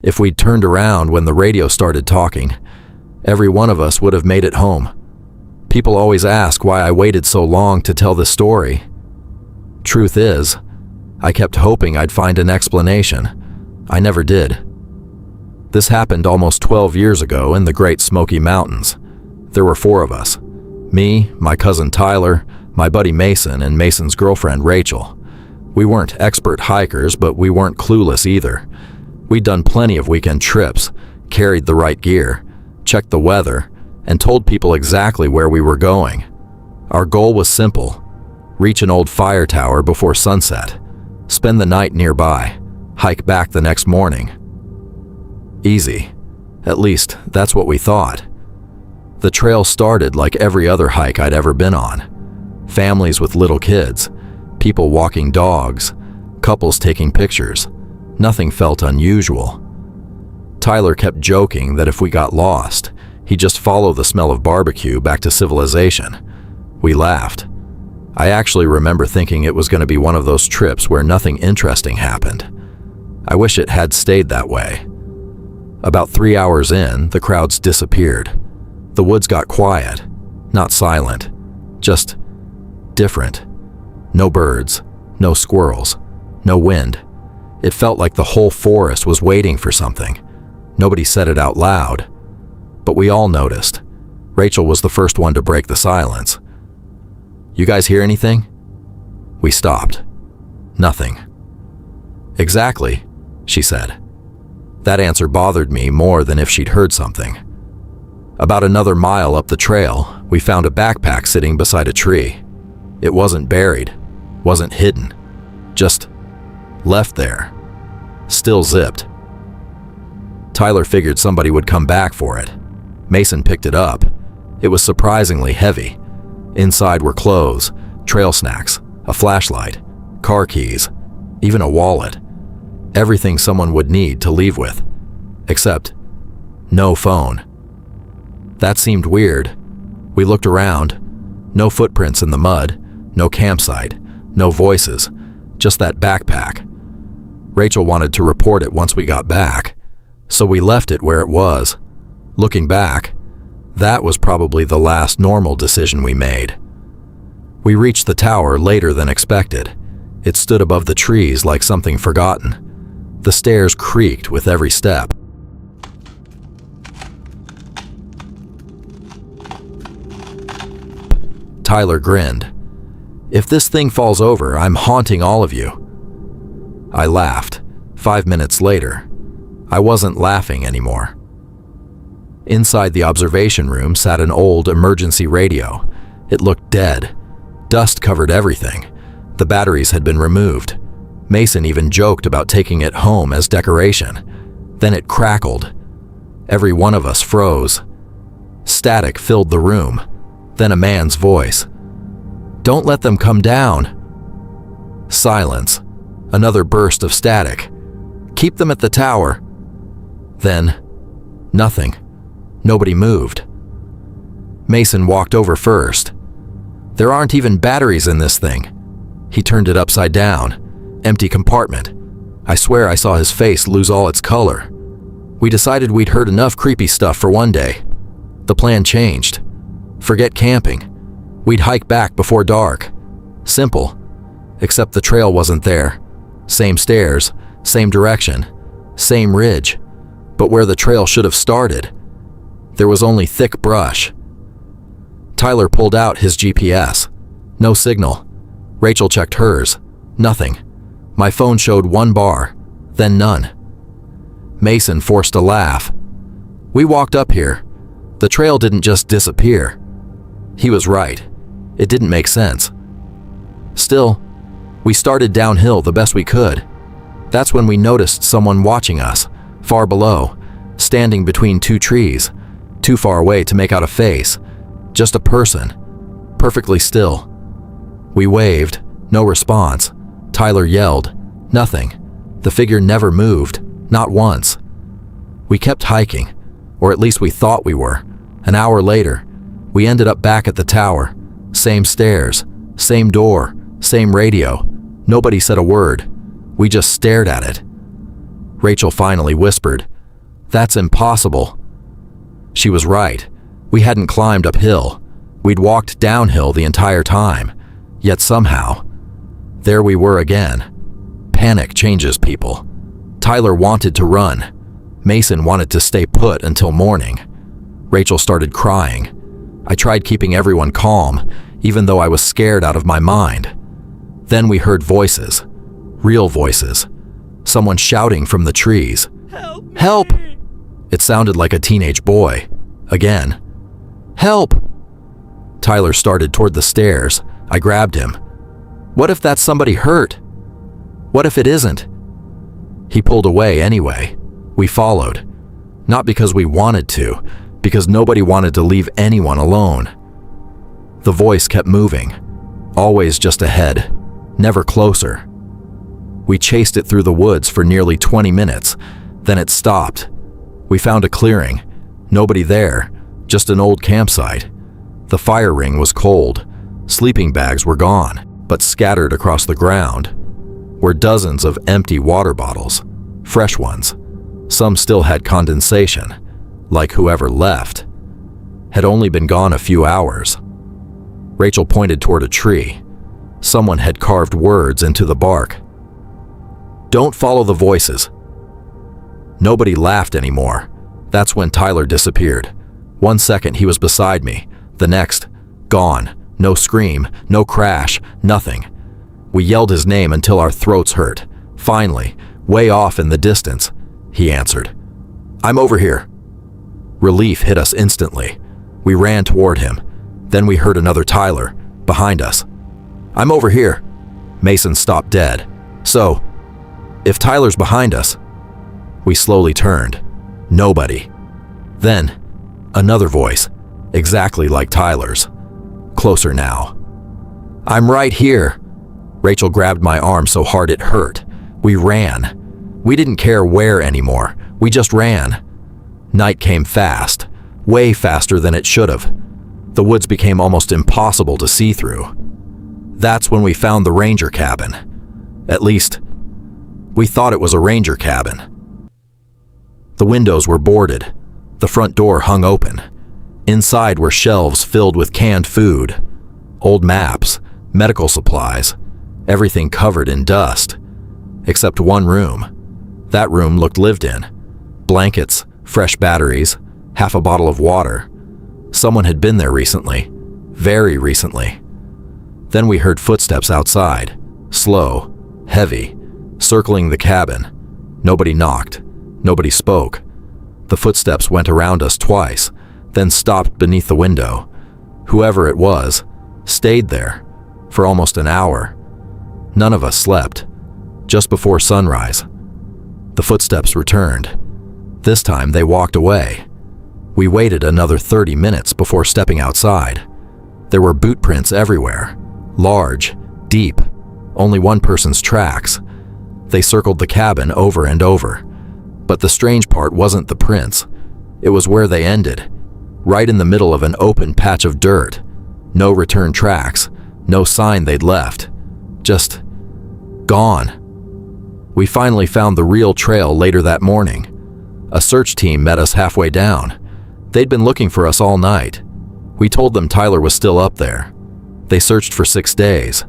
If we'd turned around when the radio started talking, every one of us would have made it home. People always ask why I waited so long to tell this story. Truth is, I kept hoping I'd find an explanation. I never did. This happened almost 12 years ago in the Great Smoky Mountains. There were 4 of us. Me, my cousin Tyler, my buddy Mason, and Mason's girlfriend Rachel. We weren't expert hikers, but we weren't clueless either. We'd done plenty of weekend trips, carried the right gear, checked the weather, and told people exactly where we were going. Our goal was simple: reach an old fire tower before sunset, spend the night nearby, hike back the next morning. Easy. At least, that's what we thought. The trail started like every other hike I'd ever been on. Families with little kids, people walking dogs, couples taking pictures. Nothing felt unusual. Tyler kept joking that if we got lost, he'd just follow the smell of barbecue back to civilization. We laughed. I actually remember thinking it was going to be one of those trips where nothing interesting happened. I wish it had stayed that way. About 3 hours in, the crowds disappeared. The woods got quiet, not silent, just different. No birds, no squirrels, no wind. It felt like the whole forest was waiting for something. Nobody said it out loud, but we all noticed. Rachel was the first one to break the silence. "You guys hear anything?" We stopped. Nothing. "Exactly," she said. That answer bothered me more than if she'd heard something. About another mile up the trail, we found a backpack sitting beside a tree. It wasn't buried, wasn't hidden, just left there, still zipped. Tyler figured somebody would come back for it. Mason picked it up. It was surprisingly heavy. Inside were clothes, trail snacks, a flashlight, car keys, even a wallet. Everything someone would need to leave with, except no phone. That seemed weird. We looked around. No footprints in the mud, no campsite, no voices, just that backpack. Rachel wanted to report it once we got back, so we left it where it was. Looking back, that was probably the last normal decision we made. We reached the tower later than expected. It stood above the trees like something forgotten. The stairs creaked with every step. Tyler grinned. "If this thing falls over, I'm haunting all of you." I laughed. 5 minutes later, I wasn't laughing anymore. Inside the observation room sat an old emergency radio. It looked dead. Dust covered everything. The batteries had been removed. Mason even joked about taking it home as decoration. Then it crackled. Every one of us froze. Static filled the room. Then a man's voice. "Don't let them come down." Silence. Another burst of static. "Keep them at the tower." Then, nothing. Nobody moved. Mason walked over first. "There aren't even batteries in this thing." He turned it upside down. Empty compartment. I swear I saw his face lose all its color. We decided we'd heard enough creepy stuff for one day. The plan changed. Forget camping. We'd hike back before dark. Simple. Except the trail wasn't there. Same stairs, same direction, same ridge. But where the trail should have started, there was only thick brush. Tyler pulled out his GPS. No signal. Rachel checked hers. Nothing. My phone showed 1 bar, then none. Mason forced a laugh. "We walked up here. The trail didn't just disappear." He was right. It didn't make sense. Still, we started downhill the best we could. That's when we noticed someone watching us, far below, standing between 2 trees, too far away to make out a face, just a person, perfectly still. We waved, no response. Tyler yelled, nothing. The figure never moved, not once. We kept hiking, or at least we thought we were. An hour later, we ended up back at the tower. Same stairs, same door, same radio. Nobody said a word. We just stared at it. Rachel finally whispered, That's impossible." She was right. We hadn't climbed uphill. We'd walked downhill the entire time. Yet somehow, there we were again. Panic changes people. Tyler wanted to run. Mason wanted to stay put until morning. Rachel started crying. I tried keeping everyone calm, even though I was scared out of my mind. Then we heard voices. Real voices. Someone shouting from the trees. Help me! "Help!" It sounded like a teenage boy. Again. "Help!" Tyler started toward the stairs. I grabbed him. "What if that's somebody hurt? What if it isn't?" He pulled away anyway. We followed. Not because we wanted to, because nobody wanted to leave anyone alone. The voice kept moving. Always just ahead. Never closer. We chased it through the woods for nearly 20 minutes. Then it stopped. We found a clearing. Nobody there. Just an old campsite. The fire ring was cold. Sleeping bags were gone, but scattered across the ground were dozens of empty water bottles, fresh ones. Some still had condensation, like whoever left had only been gone a few hours. Rachel pointed toward a tree. Someone had carved words into the bark. "Don't follow the voices." Nobody laughed anymore. That's when Tyler disappeared. 1 second he was beside me. The next, gone. No scream, no crash, nothing. We yelled his name until our throats hurt. Finally, way off in the distance, he answered. "I'm over here." Relief hit us instantly. We ran toward him. Then we heard another Tyler, behind us. "I'm over here." Mason stopped dead. "So, if Tyler's behind us..." We slowly turned. Nobody. Then, another voice, exactly like Tyler's. Closer now. "I'm right here." Rachel grabbed my arm so hard it hurt. We ran. We didn't care where anymore. We just ran. Night came fast, way faster than it should have. The woods became almost impossible to see through. That's when we found the ranger cabin. At least, we thought it was a ranger cabin. The windows were boarded. The front door hung open. Inside were shelves filled with canned food, old maps, medical supplies, everything covered in dust. Except one room. That room looked lived in. Blankets, fresh batteries, half a bottle of water. Someone had been there recently. Very recently. Then we heard footsteps outside. Slow, heavy, circling the cabin. Nobody knocked. Nobody spoke. The footsteps went around us twice, then stopped beneath the window. Whoever it was, stayed there for almost an hour. None of us slept. Just before sunrise, the footsteps returned. This time they walked away. We waited another 30 minutes before stepping outside. There were boot prints everywhere. Large, deep, only one person's tracks. They circled the cabin over and over. But the strange part wasn't the prints. It was where they ended. Right in the middle of an open patch of dirt. No return tracks. No sign they'd left. Just gone. We finally found the real trail later that morning. A search team met us halfway down. They'd been looking for us all night. We told them Tyler was still up there. They searched for 6 days.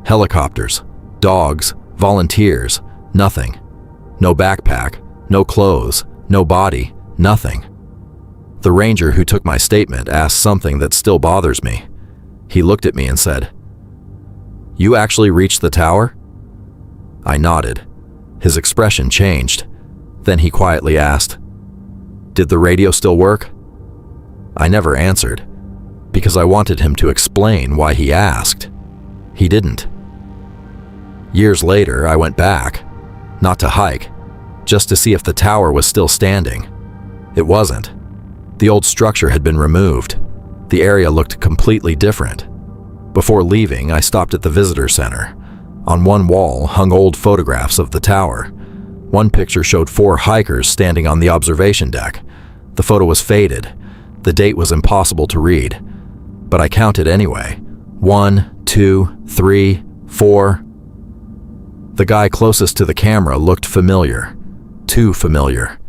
Helicopters, dogs, volunteers, nothing. No backpack, no clothes, no body, nothing. The ranger who took my statement asked something that still bothers me. He looked at me and said, "You actually reached the tower?" I nodded. His expression changed. Then he quietly asked, "Did the radio still work?" I never answered, because I wanted him to explain why he asked. He didn't. Years later, I went back, not to hike, just to see if the tower was still standing. It wasn't. The old structure had been removed. The area looked completely different. Before leaving, I stopped at the visitor center. On one wall hung old photographs of the tower. One picture showed 4 hikers standing on the observation deck. The photo was faded. The date was impossible to read. But I counted anyway. 1, 2, 3, 4. The guy closest to the camera looked familiar. Too familiar.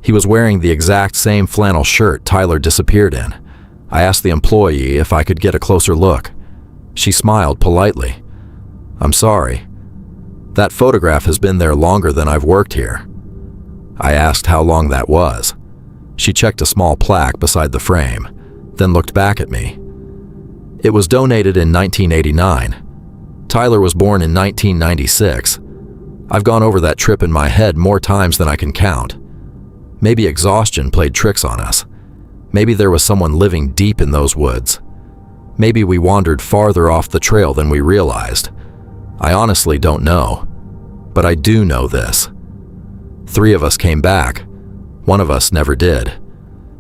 He was wearing the exact same flannel shirt Tyler disappeared in. I asked the employee if I could get a closer look. She smiled politely. "I'm sorry. That photograph has been there longer than I've worked here." I asked how long that was. She checked a small plaque beside the frame, then looked back at me. "It was donated in 1989. Tyler was born in 1996. I've gone over that trip in my head more times than I can count. Maybe exhaustion played tricks on us. Maybe there was someone living deep in those woods. Maybe we wandered farther off the trail than we realized. I honestly don't know. But I do know this. 3 of us came back. 1 of us never did.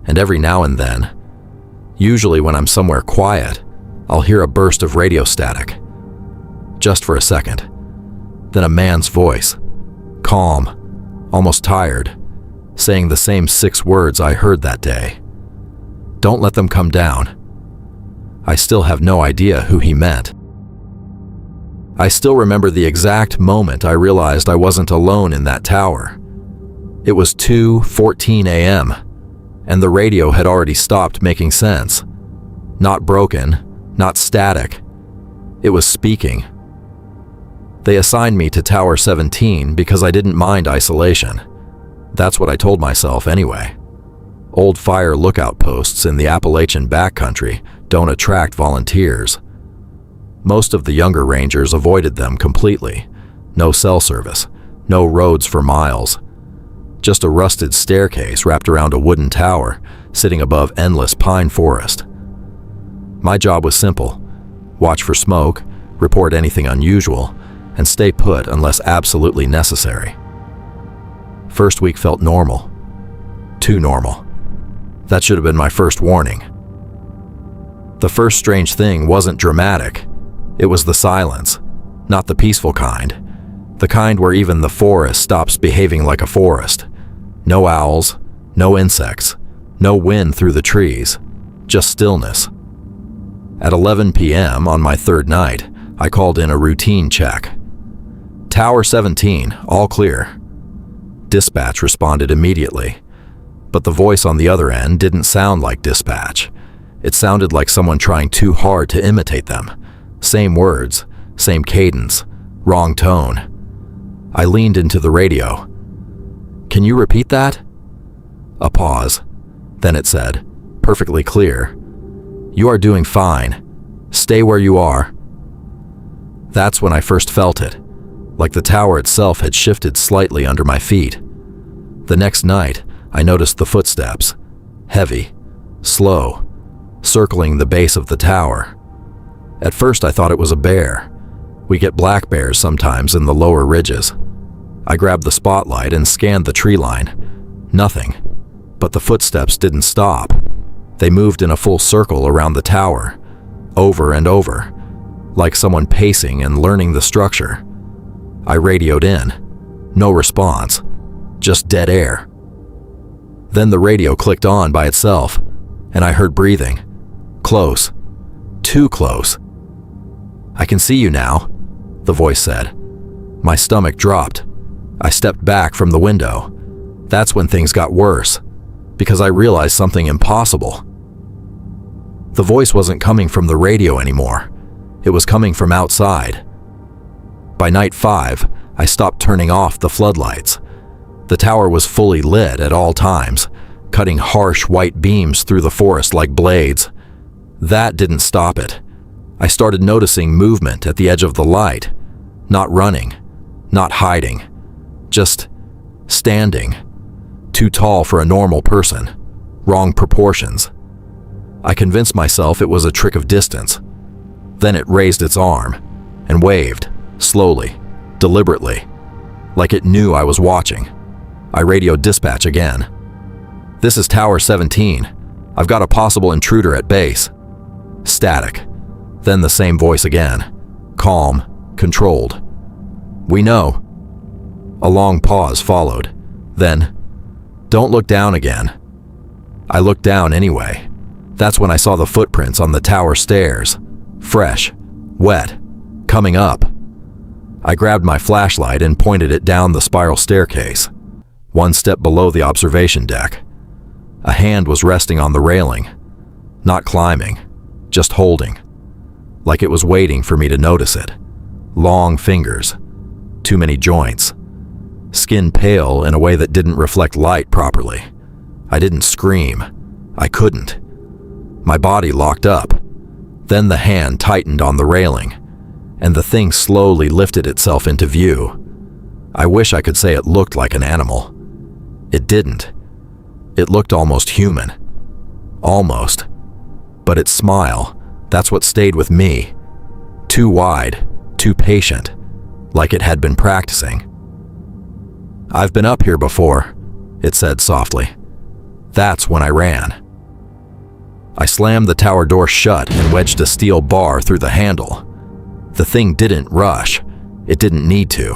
And every now and then, usually when I'm somewhere quiet, I'll hear a burst of radio static. Just for a second. Then a man's voice, calm, almost tired, saying the same 6 words I heard that day. "Don't let them come down." I still have no idea who he meant. I still remember the exact moment I realized I wasn't alone in that tower. It was 2:14 a.m., and the radio had already stopped making sense. Not broken, not static. It was speaking. They assigned me to Tower 17 because I didn't mind isolation. That's what I told myself anyway. Old fire lookout posts in the Appalachian backcountry don't attract volunteers. Most of the younger rangers avoided them completely. No cell service, no roads for miles. Just a rusted staircase wrapped around a wooden tower sitting above endless pine forest. My job was simple: watch for smoke, report anything unusual, and stay put unless absolutely necessary. First week felt normal. Too normal. That should have been my first warning. The first strange thing wasn't dramatic. It was the silence, not the peaceful kind. The kind where even the forest stops behaving like a forest. No owls, no insects, no wind through the trees, just stillness. At 11 p.m. on my 3rd night, I called in a routine check. "Tower 17, all clear." Dispatch responded immediately, but the voice on the other end didn't sound like dispatch. It sounded like someone trying too hard to imitate them. Same words, same cadence, wrong tone. I leaned into the radio. "Can you repeat that?" A pause. Then it said, perfectly clear, "You are doing fine. Stay where you are." That's when I first felt it, like the tower itself had shifted slightly under my feet. The next night, I noticed the footsteps, heavy, slow, circling the base of the tower. At first I thought it was a bear. We get black bears sometimes in the lower ridges. I grabbed the spotlight and scanned the tree line. Nothing. But the footsteps didn't stop. They moved in a full circle around the tower, over and over, like someone pacing and learning the structure. I radioed in. No response. Just dead air. Then the radio clicked on by itself, and I heard breathing. Close. Too close. "I can see you now," the voice said. My stomach dropped. I stepped back from the window. That's when things got worse, because I realized something impossible. The voice wasn't coming from the radio anymore. It was coming from outside. By night 5, I stopped turning off the floodlights. The tower was fully lit at all times, cutting harsh white beams through the forest like blades. That didn't stop it. I started noticing movement at the edge of the light. Not running, not hiding, just standing. Too tall for a normal person. Wrong proportions. I convinced myself it was a trick of distance. Then it raised its arm and waved, slowly, deliberately, like it knew I was watching. I radioed dispatch again. "This is Tower 17. I've got a possible intruder at base." Static. Then the same voice again. Calm, controlled. "We know." A long pause followed. Then, "Don't look down again." I looked down anyway. That's when I saw the footprints on the tower stairs. Fresh, wet, coming up. I grabbed my flashlight and pointed it down the spiral staircase. one step below the observation deck. A hand was resting on the railing, not climbing, just holding, like it was waiting for me to notice it. Long fingers, too many joints, skin pale in a way that didn't reflect light properly. I didn't scream. I couldn't. My body locked up. Then the hand tightened on the railing, and the thing slowly lifted itself into view. I wish I could say it looked like an animal. It didn't. It looked almost human. Almost. But its smile, that's what stayed with me. Too wide, too patient, like it had been practicing. "I've been up here before," it said softly. That's when I ran. I slammed the tower door shut and wedged a steel bar through the handle. The thing didn't rush. It didn't need to.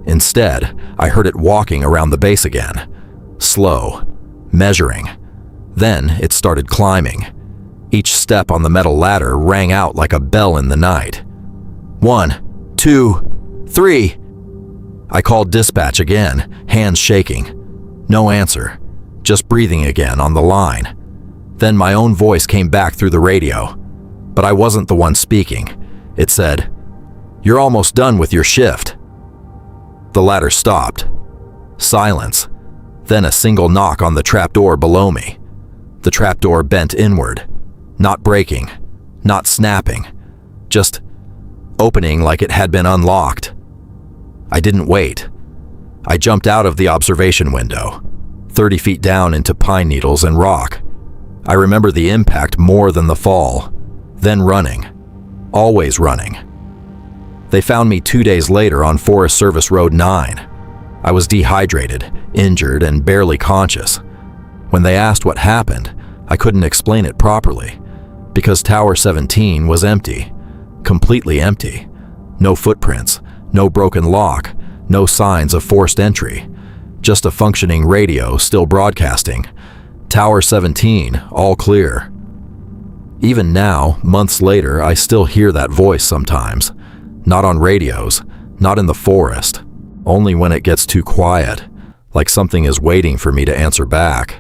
Instead, I heard it walking around the base again. Slow, measuring. Then it started climbing. Each step on the metal ladder rang out like a bell in the night. 1, 2, 3. I called dispatch again, hands shaking. No answer, just breathing again on the line. Then my own voice came back through the radio, but I wasn't the one speaking. It said, "You're almost done with your shift." The ladder stopped. Silence. Then a single knock on the trapdoor below me. The trapdoor bent inward, not breaking, not snapping, just opening like it had been unlocked. I didn't wait. I jumped out of the observation window, 30 feet down into pine needles and rock. I remember the impact more than the fall, then running, always running. They found me 2 days later on Forest Service Road 9. I was dehydrated, injured, and barely conscious. When they asked what happened, I couldn't explain it properly, because Tower 17 was empty, completely empty. No footprints, no broken lock, no signs of forced entry, just a functioning radio still broadcasting. Tower 17, all clear. Even now, months later, I still hear that voice sometimes. Not on radios, not in the forest, only when it gets too quiet, like something is waiting for me to answer back.